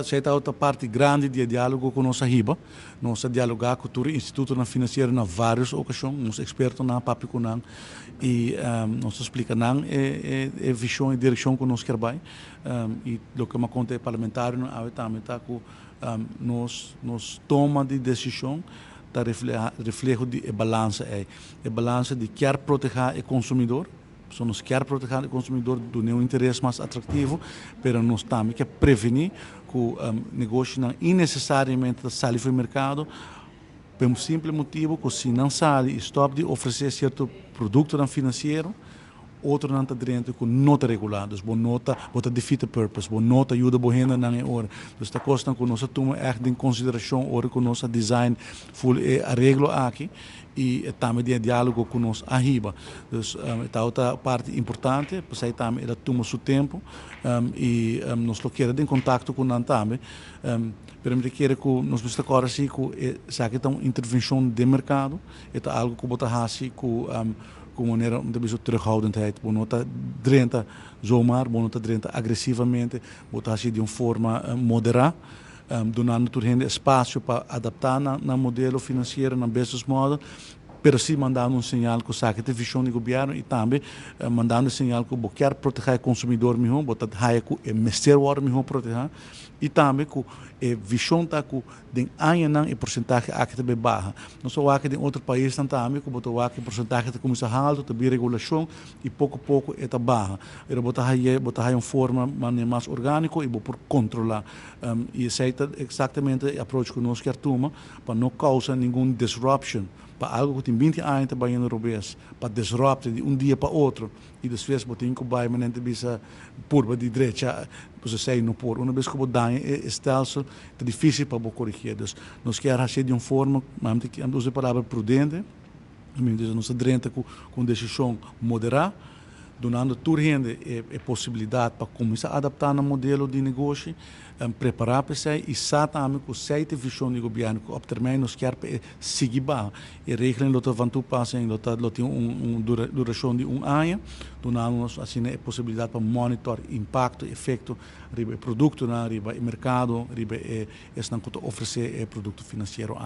Aceita outra parte grande de diálogo com nossa RIBA. Nós dialogar com o Instituto Financeiro na várias ocasiões, nós expertos na papo não e nós explica não é visão e direção que nós queremos e o que me conta é parlamentar não há também tá com nós toma de decisão tá reflexo de balança é balança de quer proteger o consumidor. So, nós queremos proteger o consumidor do nenhum interesse mais atrativo, mas nós também queremos prevenir que o negócio não necessariamente sai do mercado, pelo simples motivo que se não sai e stop de oferecer certo produto financeiro, outro não está dentro que não está regulado, bom nota, bota defeat the purpose, bom nota ajuda a boa não é hora. Então, esta coisa que nós tomamos em consideração hora que nosso design full arreglo aqui e também de diálogo com nós arriba. Então, outra parte importante, pois aí também ela toma seu tempo e nós queremos em contato com nós também. Permite que nós vamos agora assim que sabe que uma intervenção de mercado, é algo que bota assim com maneira de terughoudendheid, bom nota drenta zomaar, bom nota drenta agressivamente, botar assim de uma forma moderada, donando turhende espaço para adaptar na modelo financeiro, na business model, pero sim mandando um sinal que sabe que visão do governo e também mandando um sinal que quer proteger o consumidor mesmo, botar raia que é mestre hora mesmo proteger e também que a visão tá que den anos e porcentagem aqui também baixa. Não só aqui em outro país também que botar aqui porcentagem começa alto, também regulação e pouco a pouco é baixa. Ele botar aí uma forma mais orgânico e por controlar e aceita exatamente o approach que nós quer tomar para não causar nenhum disruption. Para algo que tem 20 anos também no Europeus, para disruptar de dia para outro. E depois você tem que vai manter bisa curva de direita, você sai no por. Uma vez que você dá stelsel, é difícil para você corrigir. Então, nós queremos fazer de uma forma, mas tem que usar a palavra prudente, nós drenta com decisão moderada, donando turhende a possibilidade para começar a adaptar no modelo de negócio, preparar para isso e também com a visão do governo, que, op termijn nós queremos seguir bem. E regeling dat van toepassing, dat tem duração de ano, donando assim a possibilidade para monitorar impacto, efeito, riba produto, riba mercado, riba esse não oferecer produto financeiro.